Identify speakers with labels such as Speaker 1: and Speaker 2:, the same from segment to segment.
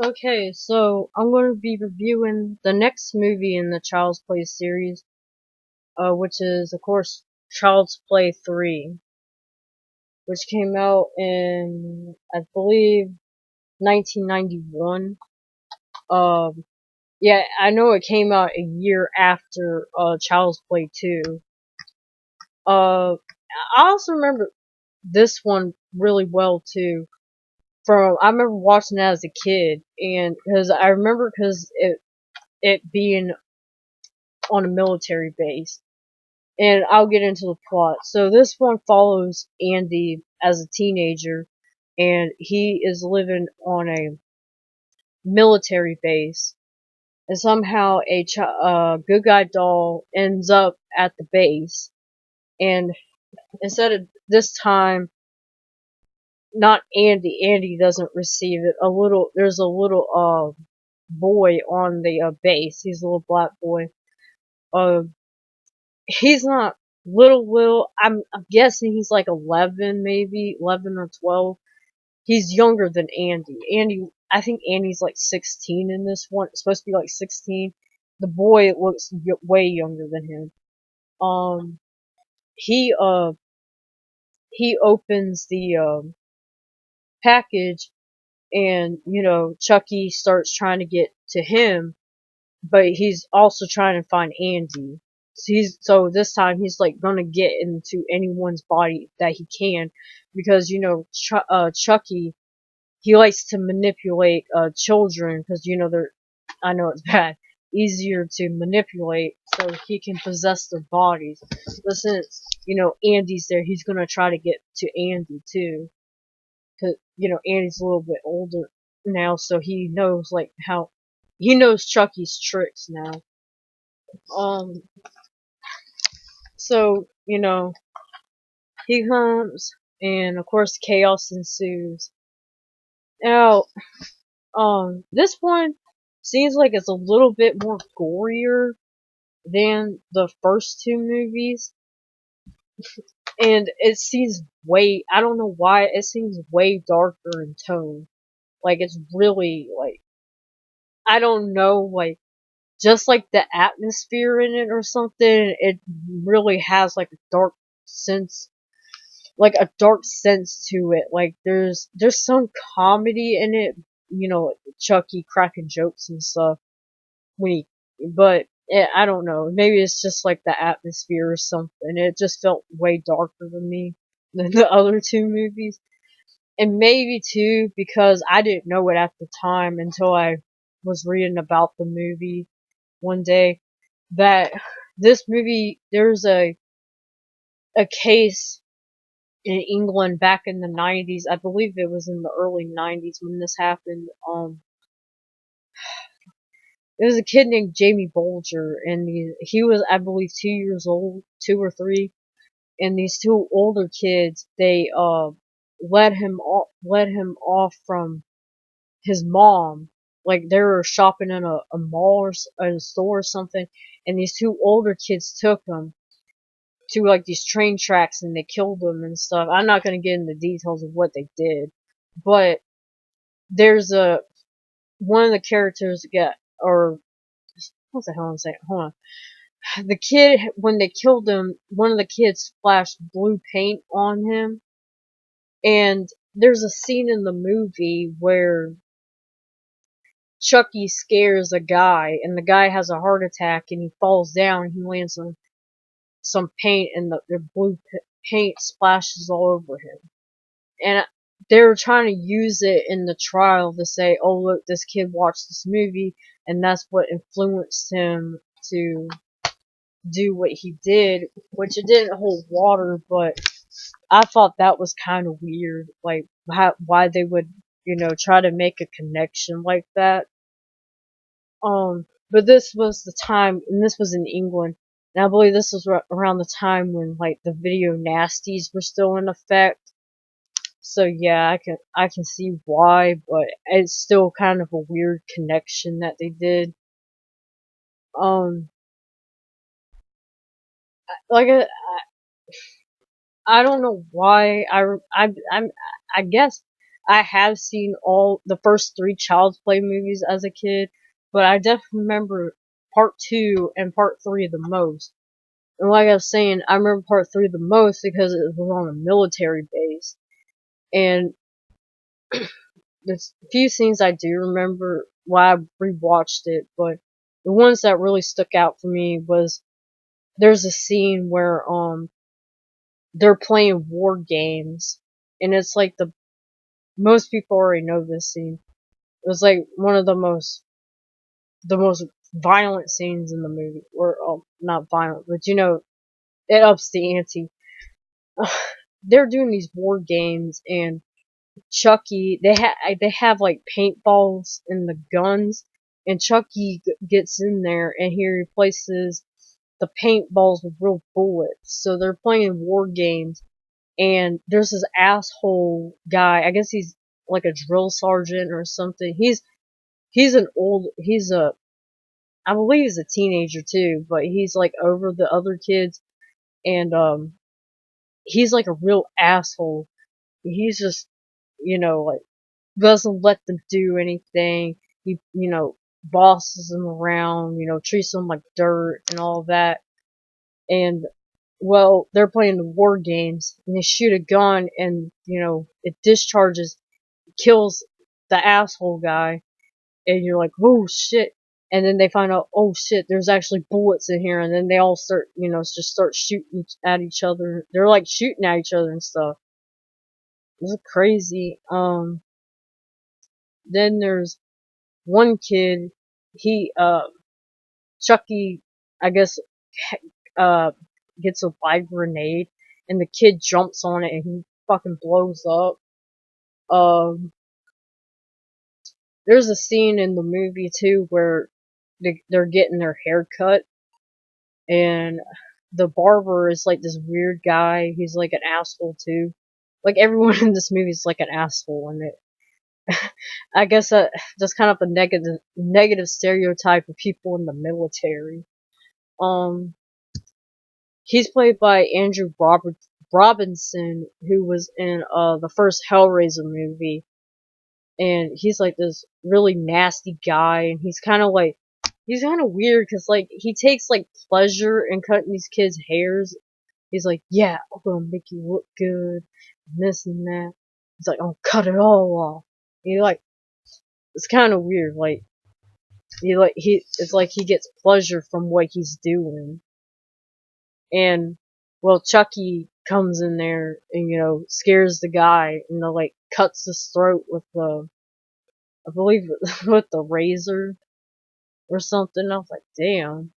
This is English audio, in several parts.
Speaker 1: Okay, so I'm going to be reviewing the next movie in the Child's Play series, which is, of course, Child's Play 3, which came out in, I believe, 1991. Yeah, I know it came out a year after, Child's Play 2. I also remember this one really well, too. I remember watching it as a kid, and, because it being on a military base. And I'll get into the plot. So this one follows Andy as a teenager, and he is living on a military base. And somehow good guy doll ends up at the base, and instead of this time, not Andy. Andy doesn't receive it. There's a little boy on the base. He's a little black boy. Uh, he's not little. I'm guessing he's like 11, maybe 11 or 12. He's younger than Andy. I think Andy's like 16 in this one. It's supposed to be like 16. The boy looks way younger than him. Um, he uh he opens the package, and Chucky starts trying to get to him, but he's also trying to find Andy. So this time he's like gonna get into anyone's body that he can, because Chucky, he likes to manipulate children, because they're, I know it's bad, easier to manipulate, so he can possess their bodies. But since Andy's there, he's gonna try to get to Andy too, because Andy's a little bit older now, so he knows he knows Chucky's tricks now. Um, so he comes, and of course chaos ensues. Now, this one seems like it's a little bit more gorier than the first two movies, and it seems I don't know why, it seems way darker in tone. Like, it's really, like, I don't know, like, just like the atmosphere in it or something, it really has like a sense dark sense to it. Like, there's some comedy in it, Chucky cracking jokes and stuff when but I don't know. Maybe it's just like the atmosphere or something. It just felt way darker than me than the other two movies. And maybe too, because I didn't know it at the time until I was reading about the movie one day, that this movie, there's a case in England back in the 90s. I believe it was in the early 90s when this happened. There was a kid named Jamie Bolger, and he was, I believe, 2 years old, 2 or 3, and these two older kids, they led him off from his mom. Like, they were shopping in a mall or a store or something, and these two older kids took him to like these train tracks, and they killed them and stuff. I'm not gonna get into details of what they did, but there's one of the characters get, or what the hell am I saying? Hold on. The kid, when they killed him, one of the kids splashed blue paint on him, and there's a scene in the movie where Chucky scares a guy, and the guy has a heart attack, and he falls down, and he lands on some paint, and the blue paint splashes all over him. And they were trying to use it in the trial to say, oh look, this kid watched this movie, and that's what influenced him to do what he did, which it didn't hold water, but I thought that was kind of weird, like why they would, try to make a connection like that. But this was the time, and this was in England, and I believe this was around the time when like the video nasties were still in effect. So yeah, I can see why, but it's still kind of a weird connection that they did. Um, like I don't know why I guess I have seen all the first 3 Child's Play movies as a kid, but I definitely remember part 2 and part 3 the most. And like I was saying, I remember part 3 the most because it was on a military base. And there's a few scenes I do remember why I rewatched it, but the ones that really stuck out for me was there's a scene where they're playing war games, and it's like most people already know this scene. It was like one of the most violent scenes in the movie, or not violent, but it ups the ante. They're doing these war games, and Chucky, they have like paintballs in the guns, and Chucky gets in there and he replaces the paintballs with real bullets. So they're playing war games, and there's this asshole guy. I guess he's like a drill sergeant or something. He's a I believe he's a teenager too, but he's like over the other kids, and he's like a real asshole. He's just like doesn't let them do anything. He bosses them around, treats them like dirt and all that. And well, they're playing the war games, and they shoot a gun, and it discharges, kills the asshole guy, and you're like, oh shit. And then they find out, oh shit, there's actually bullets in here, and then they all start, just start shooting at each other. They're like shooting at each other and stuff. It's crazy. Then there's one kid, he, Chucky, I guess, uh, gets a live grenade, and the kid jumps on it, and he fucking blows up. Um, there's a scene in the movie too where they're getting their hair cut, and the barber is like this weird guy. He's like an asshole too. Like everyone in this movie is like an asshole, and I guess that's kind of a negative stereotype of people in the military. Um, he's played by Andrew Robinson, who was in the first Hellraiser movie, and he's like this really nasty guy, and he's kind of weird because like he takes like pleasure in cutting these kids' hairs. He's like, yeah, I'm gonna make you look good, and this and that. He's like, I'll cut it all off. And it's kind of weird. It's like he gets pleasure from what he's doing. And well, Chucky comes in there and scares the guy, and like cuts his throat with I believe with the razor or something. I was like, damn.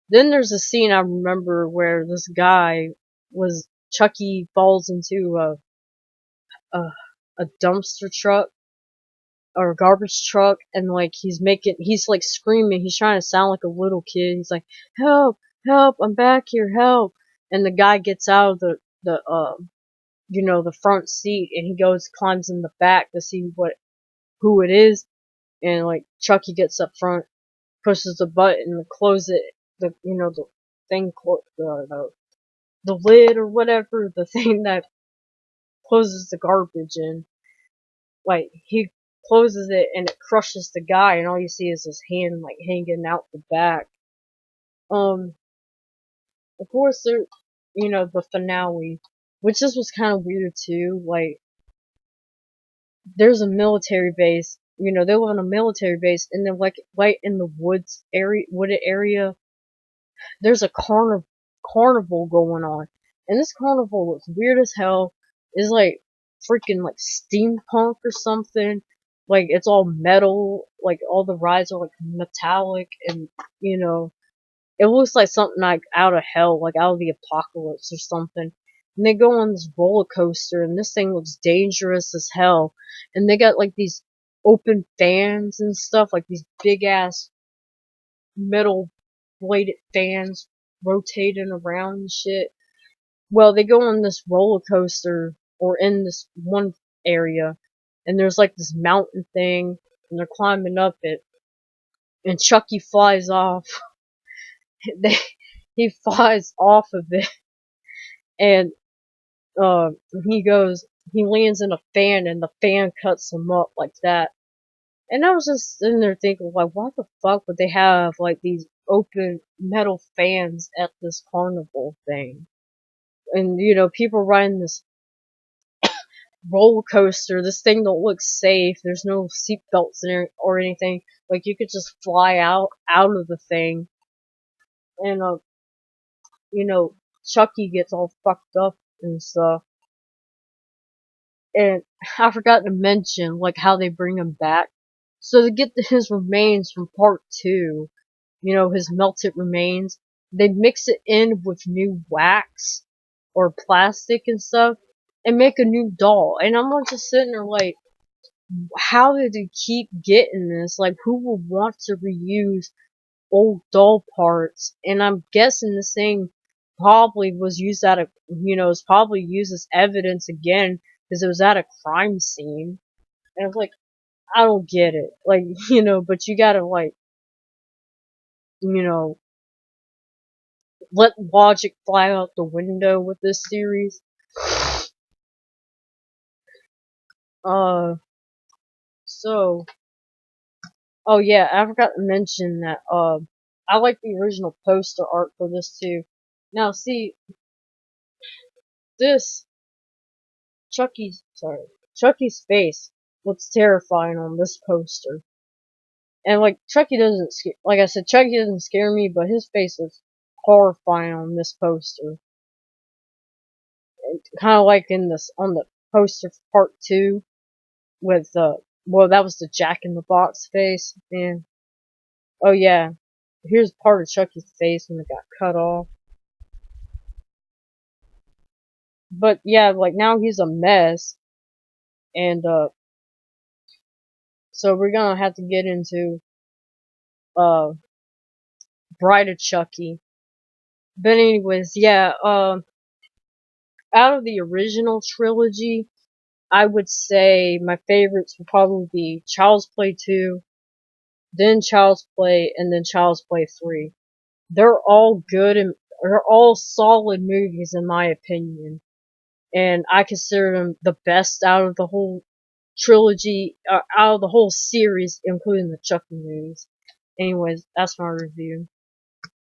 Speaker 1: Then there's a scene I remember where this guy was Chucky falls into a a dumpster truck or a garbage truck, and like he's like screaming. He's trying to sound like a little kid. He's like, help, help, I'm back here, help. And the guy gets out of the front seat, and he climbs in the back to see who it is. And like Chucky gets up front, pushes the button and closes it, the thing, the lid or whatever, the thing that closes the garbage in. Like he closes it and it crushes the guy, and all you see is his hand like hanging out the back. Of course the finale, which this was kind of weird too. Like there's a military base. They live on a military base, and then like right in the wooded area, there's a carnival going on, and this carnival looks weird as hell. It's like freaking like steampunk or something. Like it's all metal. Like all the rides are like metallic, and it looks like something like out of hell, like out of the apocalypse or something. And they go on this roller coaster, and this thing looks dangerous as hell. And they got like these open fans and stuff, like these big ass metal bladed fans rotating around and shit. Well, they go on this roller coaster, or in this one area, and there's like this mountain thing, and they're climbing up it, and Chucky flies off. they, he flies off of it, and he goes, he lands in a fan and the fan cuts him up like that. And I was just sitting there thinking, like, why the fuck would they have, like, these open metal fans at this carnival thing? And, you know, people riding this roller coaster, this thing don't look safe, there's no seat belts in it or anything. Like, you could just fly out of the thing. And, you know, Chucky gets all fucked up and stuff. And I forgot to mention, like, how they bring him back. So to get his remains from part 2, you know, his melted remains, they mix it in with new wax or plastic and stuff and make a new doll. And I'm just sitting there like, how did they keep getting this? Like, who would want to reuse old doll parts? And I'm guessing this thing probably was used at a, you know, it's probably used as evidence again because it was at a crime scene. And I was like, I don't get it. Like, you know, but you gotta, like, you know, let logic fly out the window with this series. So, oh yeah, I forgot to mention that, I like the original poster art for this too. Now, see, this, Chucky's face looks terrifying on this poster. And, like, Chucky doesn't, like I said, Chucky doesn't scare me, but his face is horrifying on this poster. Kind of like in this, on the poster for part 2, with, well, that was the Jack in the Box face, and, oh yeah, here's part of Chucky's face when it got cut off. But yeah, like, now he's a mess, and, so we're gonna have to get into, Bride of Chucky. But anyways, yeah, out of the original trilogy, I would say my favorites would probably be Child's Play 2, then Child's Play, and then Child's Play 3. They're all good and they're all solid movies in my opinion. And I consider them the best out of the whole trilogy, out of the whole series, including the Chucky movies. Anyways, that's my review.